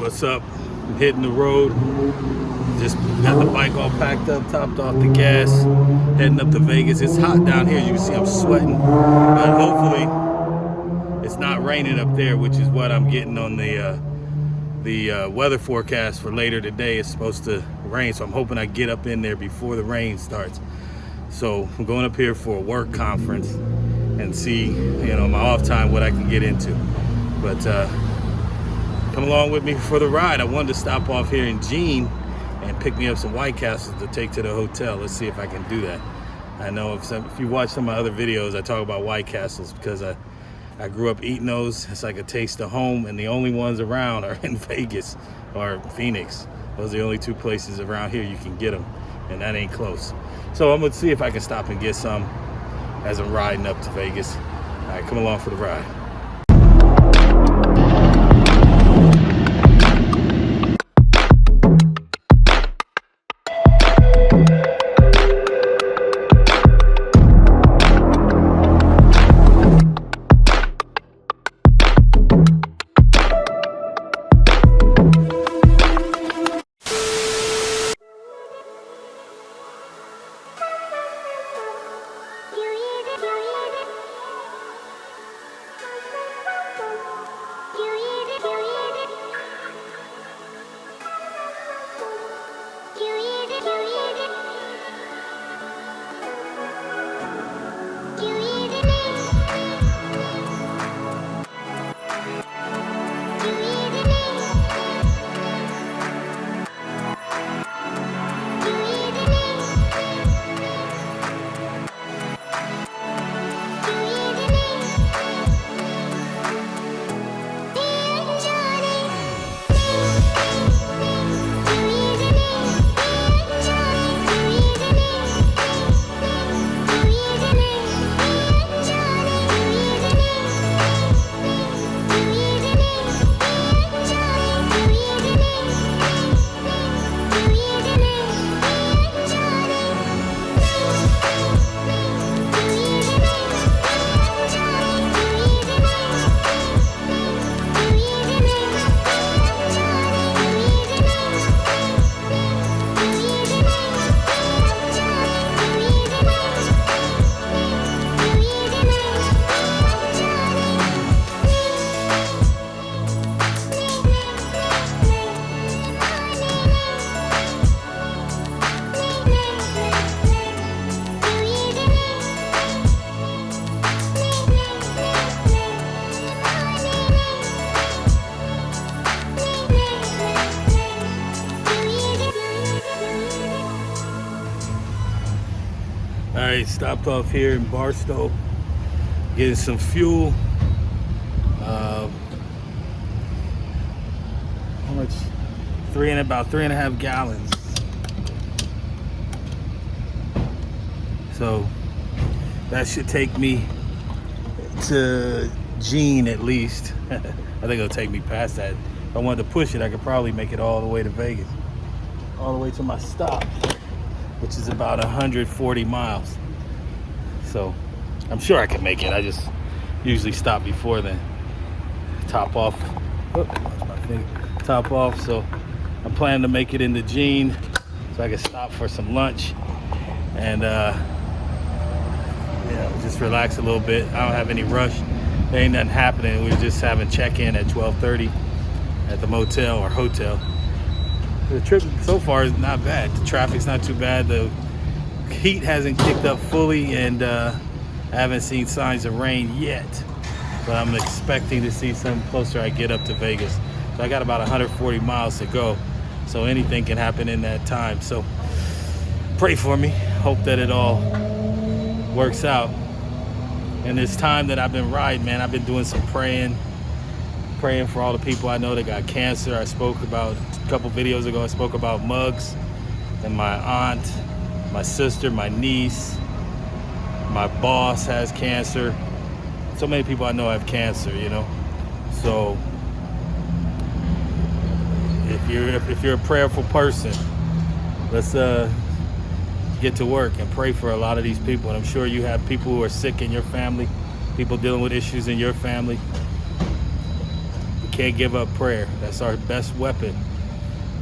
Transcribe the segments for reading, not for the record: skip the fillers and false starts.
What's up? I'm hitting the road. Just got the bike all packed up, topped off the gas, heading up to Vegas. It's hot down here. You can see I'm sweating, but hopefully it's not raining up there, which is what I'm getting on the weather forecast for later today. It's supposed to rain, so I'm hoping I get up in there before the rain starts. So I'm going up here for a work conference and see, my off time, what I can get into. But come along with me for the ride. I wanted to stop off here in Jean and pick me up some White Castles to take to the hotel. Let's see if I can do that. I know if you watch some of my other videos, I talk about White Castles because I grew up eating those. It's like a taste of home, and the only ones around are in Vegas or Phoenix. Those are the only two places around here you can get them, and that ain't close. So I'm gonna see if I can stop and get some as I'm riding up to Vegas. All right, come along for the ride. Alright, stopped off here in Barstow, getting some fuel. How much? About 3.5 gallons. So that should take me to Jean at least. I think it'll take me past that. If I wanted to push it, I could probably make it all the way to Vegas, all the way to my stop, which is about 140 miles. So I'm sure I can make it. I just usually stop before then. Top off. Top off. So I'm planning to make it into Jean so I can stop for some lunch and just relax a little bit. I don't have any rush. There ain't nothing happening. We were just having check-in at 12:30 at the motel or hotel. The trip so far is not bad. The traffic's not too bad. The heat hasn't kicked up fully, and I haven't seen signs of rain yet. But I'm expecting to see some closer I get up to Vegas. So I got about 140 miles to go. So anything can happen in that time. So pray for me. Hope that it all works out. And this time that I've been riding, man, I've been doing some praying for all the people I know that got cancer. I spoke about a couple videos ago. I spoke about Muggs and my aunt, my sister, my niece, my boss has cancer. So many people I know have cancer, So if you're a prayerful person, let's get to work and pray for a lot of these people. And I'm sure you have people who are sick in your family, people dealing with issues in your family. We can't give up prayer. That's our best weapon,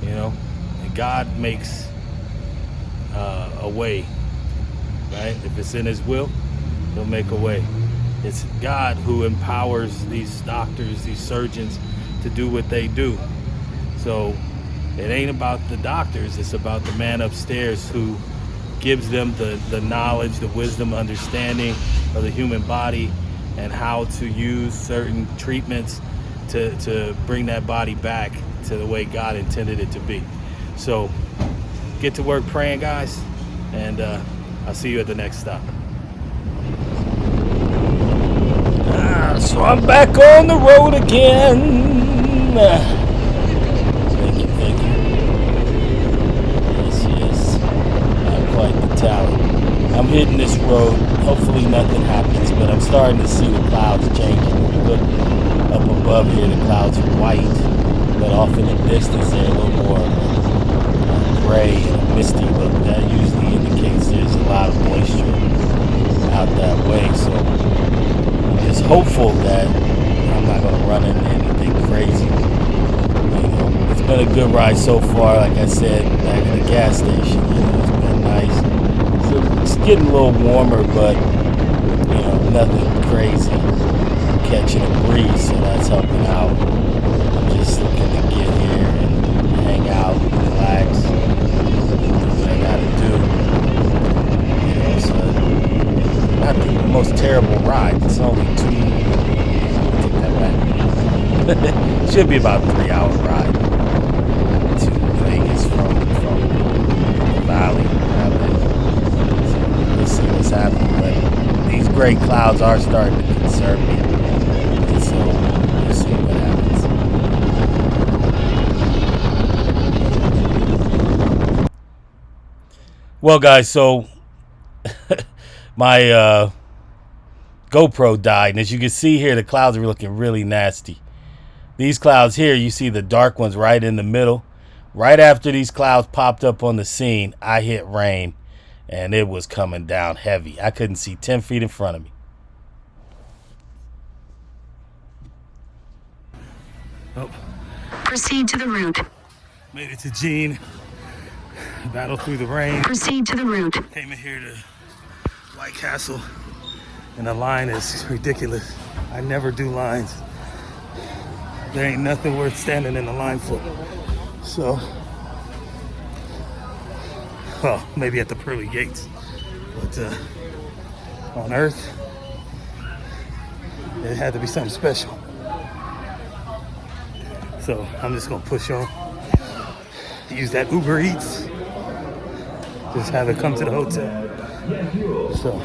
you know. And God makes a way, right? If it's in his will, he'll make a way. It's God who empowers these doctors, these surgeons, to do what they do. So it ain't about the doctors, it's about the man upstairs who gives them the knowledge, the wisdom, understanding of the human body and how to use certain treatments to bring that body back to the way God intended it to be. So get to work praying, guys, and I'll see you at the next stop. So I'm back on the road again. Thank you. Yes. I'm quite the talent. I'm hitting this road. Hopefully nothing happens, but I'm starting to see the clouds changing. When you look up above here, the clouds are white, but off in the distance they're a little more gray and misty look. That usually indicates there's a lot of moisture out that way. So I'm just hopeful that I'm not going to run into anything crazy. You know, it's been a good ride so far. Like I said, back at the gas station, you know, it's been nice. So it's getting a little warmer, but you know, nothing crazy. I'm catching a breeze, so that's helping out. I'm just looking to get here and hang out, relax, do what I gotta do. You know, so not the most terrible ride. It's only take that back. Should be about a 3-hour ride to Vegas from the valley. So we'll see what's happening. But these gray clouds are starting to concern me. And so we'll see what happens. Well, guys, so my GoPro died, and as you can see here, the clouds are looking really nasty. These clouds here, you see the dark ones right in the middle. Right after these clouds popped up on the scene, I hit rain, and it was coming down heavy. I couldn't see 10 feet in front of me. Oh. Proceed to the route. Made it to Jean. Battled through the rain. Proceed to the route. Came in here to White Castle, and the line is ridiculous. I never do lines. There ain't nothing worth standing in the line for. So, well, maybe at the pearly gates, but on Earth, it had to be something special. So I'm just gonna push on. Use that Uber Eats. Just have it come to the hotel. So,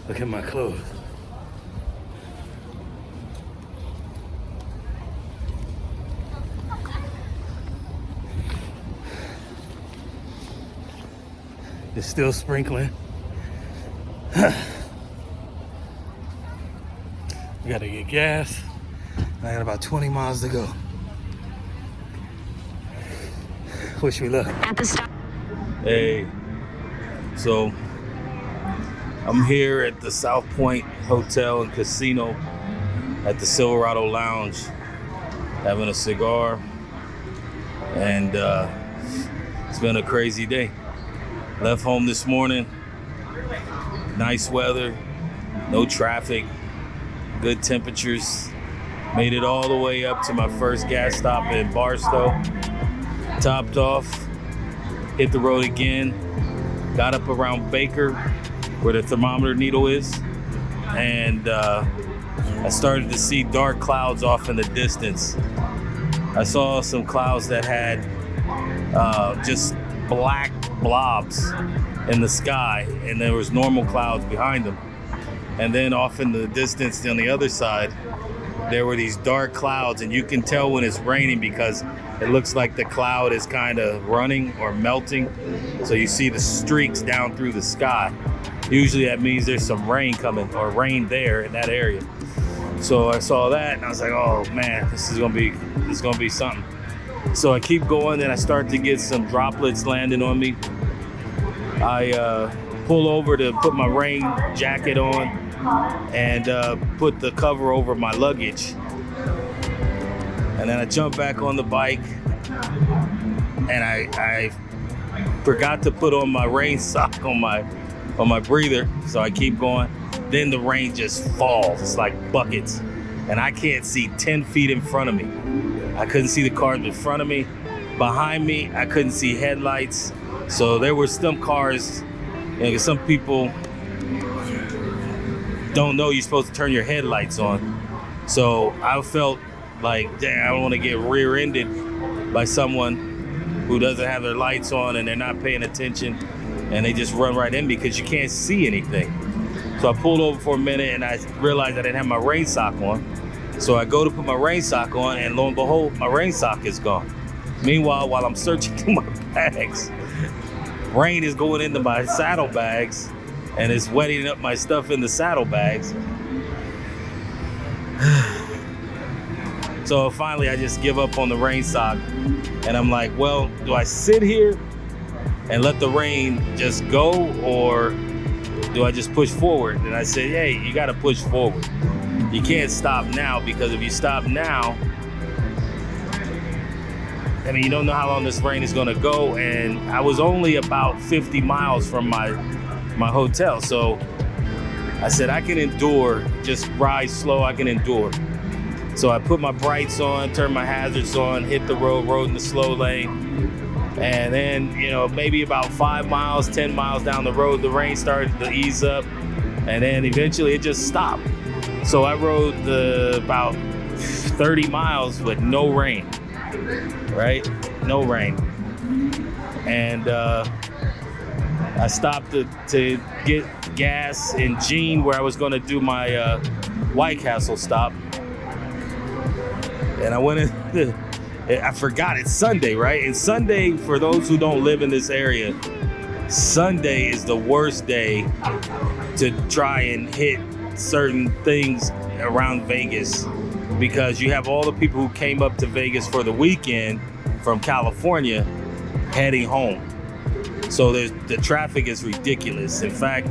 look at my clothes. It's still sprinkling. We gotta get gas. I got about 20 miles to go. Wish me luck. At the stop. Hey, so I'm here at the South Point Hotel and Casino at the Silverado Lounge, having a cigar, and it's been a crazy day. Left home this morning, nice weather, no traffic, good temperatures. Made it all the way up to my first gas stop in Barstow. Topped off, hit the road again, got up around Baker where the thermometer needle is, and I started to see dark clouds off in the distance. I saw some clouds that had just black blobs in the sky, and there was normal clouds behind them. And then off in the distance on the other side, there were these dark clouds, and you can tell when it's raining because it looks like the cloud is kind of running or melting. So you see the streaks down through the sky. Usually that means there's some rain coming or rain there in that area. So I saw that and I was like, oh man, this is gonna be something. So I keep going and I start to get some droplets landing on me. I pull over to put my rain jacket on, and put the cover over my luggage. And then I jumped back on the bike, and I forgot to put on my rain sock on my breather, so I keep going. Then the rain just falls. It's like buckets, and I can't see 10 feet in front of me. I couldn't see the cars in front of me. Behind me, I couldn't see headlights. So there were some cars, some people don't know you're supposed to turn your headlights on. So I felt like, damn, I don't want to get rear-ended by someone who doesn't have their lights on and they're not paying attention, and they just run right in because you can't see anything. So I pulled over for a minute, and I realized I didn't have my rain sock on. So I go to put my rain sock on, and lo and behold, my rain sock is gone. Meanwhile, while I'm searching through my bags, rain is going into my saddlebags, and it's wetting up my stuff in the saddlebags. So finally, I just give up on the rain sock, and I'm like, well, do I sit here and let the rain just go, or do I just push forward? And I said, hey, you got to push forward. You can't stop now, because if you stop now, I mean, you don't know how long this rain is going to go. And I was only about 50 miles from my hotel. So I said, I can endure, just ride slow, I can endure. So I put my brights on, turned my hazards on, hit the road in the slow lane. And then, maybe about 5 miles, 10 miles down the road, the rain started to ease up. And then eventually it just stopped. So I rode about 30 miles with no rain, right? No rain. And I stopped to get gas in Jean, where I was gonna do my White Castle stop. And I went in, I forgot it's Sunday, right? And Sunday, for those who don't live in this area, Sunday is the worst day to try and hit certain things around Vegas, because you have all the people who came up to Vegas for the weekend from California heading home. So the traffic is ridiculous. In fact,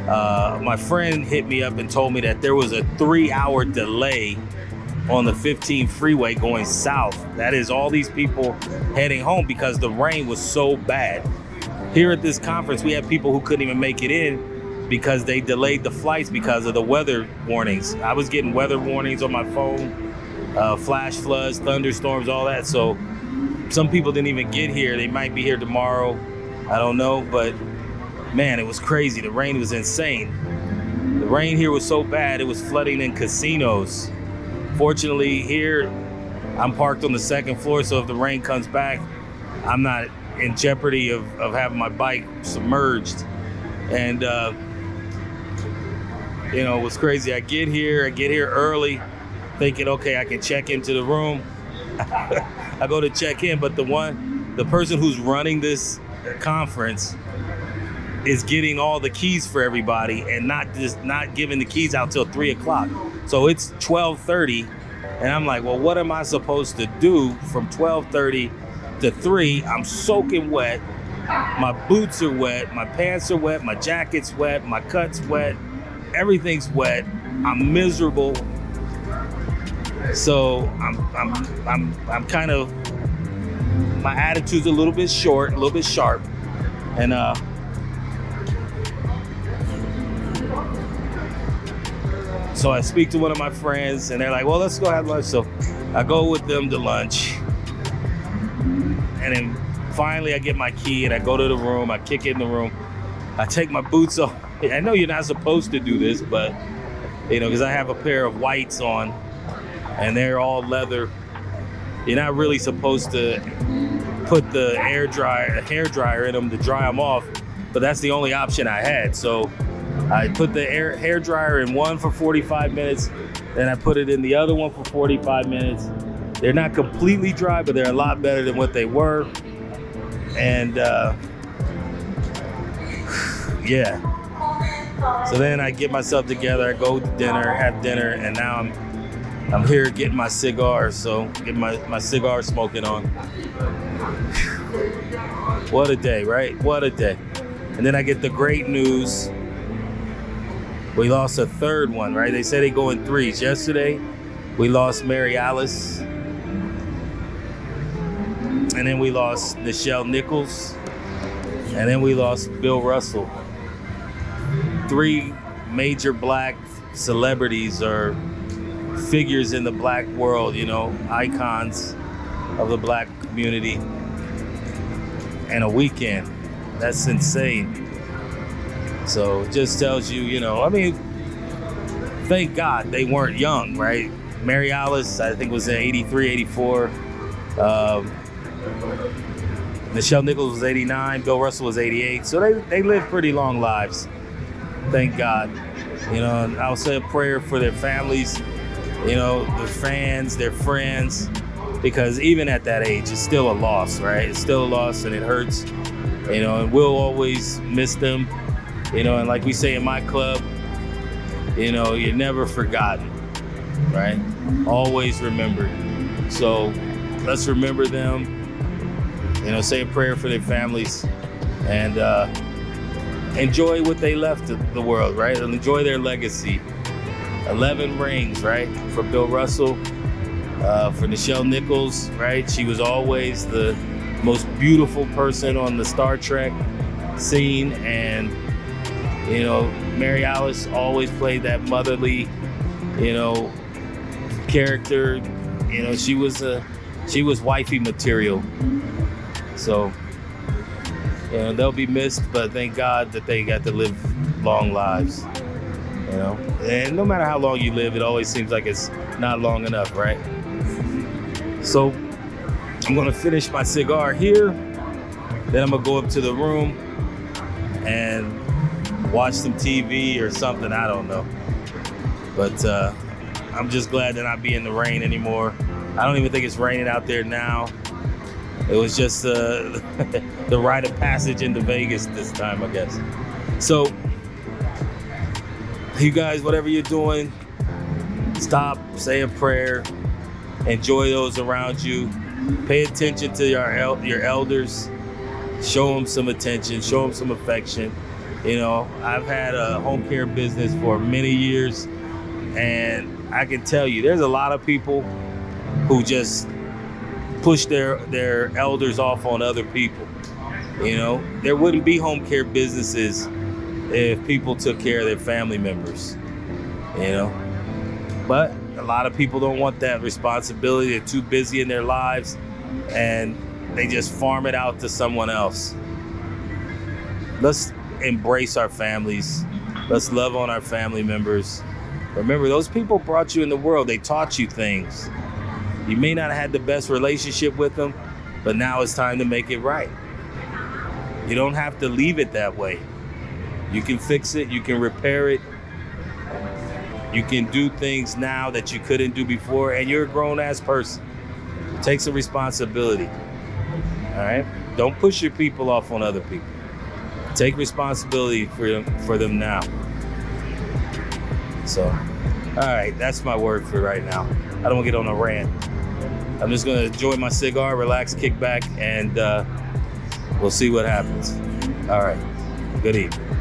my friend hit me up and told me that there was a 3-hour delay on the 15 freeway going south. That is all these people heading home because the rain was so bad. Here at this conference, we have people who couldn't even make it in because they delayed the flights because of the weather warnings. I was getting weather warnings on my phone, flash floods, thunderstorms, all that. So some people didn't even get here. They might be here tomorrow. I don't know, but man, it was crazy. The rain was insane. The rain here was so bad, it was flooding in casinos. Fortunately, here, I'm parked on the second floor, so if the rain comes back, I'm not in jeopardy of having my bike submerged. And, it was crazy. I get here early, thinking, okay, I can check into the room. I go to check in, but the person who's running this conference is getting all the keys for everybody and not giving the keys out till 3:00. So it's 12:30, and I'm like, well, what am I supposed to do from 12:30 to 3? I'm soaking wet. My boots are wet. My pants are wet. My jacket's wet. My cut's wet. Everything's wet. I'm miserable. So I'm kind of, my attitude's a little bit short, a little bit sharp, and so I speak to one of my friends, and they're like, well, let's go have lunch. So I go with them to lunch. And then finally I get my key and I go to the room. I kick it in the room. I take my boots off. I know you're not supposed to do this, but, because I have a pair of whites on and they're all leather. You're not really supposed to put the hair dryer in them to dry them off, but that's the only option I had. So I put the hair dryer in one for 45 minutes, then I put it in the other one for 45 minutes. They're not completely dry, but they're a lot better than what they were. And yeah. So then I get myself together, I go to dinner, have dinner, and now I'm here getting my cigar, so get my cigar smoking on. What a day, right? What a day. And then I get the great news We lost a third one, right? They say they go in threes. Yesterday, we lost Mary Alice. And then we lost Nichelle Nichols. And then we lost Bill Russell. 3 major black celebrities or figures in the black world, you know, icons of the black community. And a weekend. That's insane. So it just tells you, you know, I mean, thank God they weren't young, right? Mary Alice, I think, was in 83, 84. Nichelle Nichols was 89. Bill Russell was 88. So they lived pretty long lives. Thank God. You know, and I'll say a prayer for their families, you know, their fans, their friends, because even at that age, it's still a loss, right? It's still a loss and it hurts, you know, and we'll always miss them, you know, and like we say in my club, you know, you're never forgotten, right? Always remembered. So let's remember them, you know, say a prayer for their families and enjoy what they left the world, right? And enjoy their legacy. 11 rings, right? For Bill Russell, for Nichelle Nichols, right? She was always the most beautiful person on the Star Trek scene. And, you know, Mary Alice always played that motherly, you know, character. You know, she was wifey material. So, you know, they'll be missed, but thank God that they got to live long lives, you know? And no matter how long you live, it always seems like it's not long enough, right? So I'm gonna finish my cigar here, then I'm gonna go up to the room and watch some TV or something, I don't know. But I'm just glad to not be in the rain anymore. I don't even think it's raining out there now. It was just the rite of passage into Vegas this time, I guess. So, you guys, whatever you're doing, stop, say a prayer, enjoy those around you, pay attention to your elders, show them some attention, show them some affection. You know, I've had a home care business for many years, and I can tell you, there's a lot of people who just push their elders off on other people. You know, there wouldn't be home care businesses if people took care of their family members, you know. But a lot of people don't want that responsibility. They're too busy in their lives and they just farm it out to someone else. Let's embrace our families. Let's love on our family members. Remember, those people brought you in the world. They taught you things. You may not have had the best relationship with them, but now it's time to make it right. You don't have to leave it that way. You can fix it, you can repair it. You can do things now that you couldn't do before, and you're a grown-ass person. Take some responsibility, all right? Don't push your people off on other people. Take responsibility for them now. So, all right, that's my word for right now. I don't want to get on a rant. I'm just going to enjoy my cigar, relax, kick back, and we'll see what happens. All right, good evening.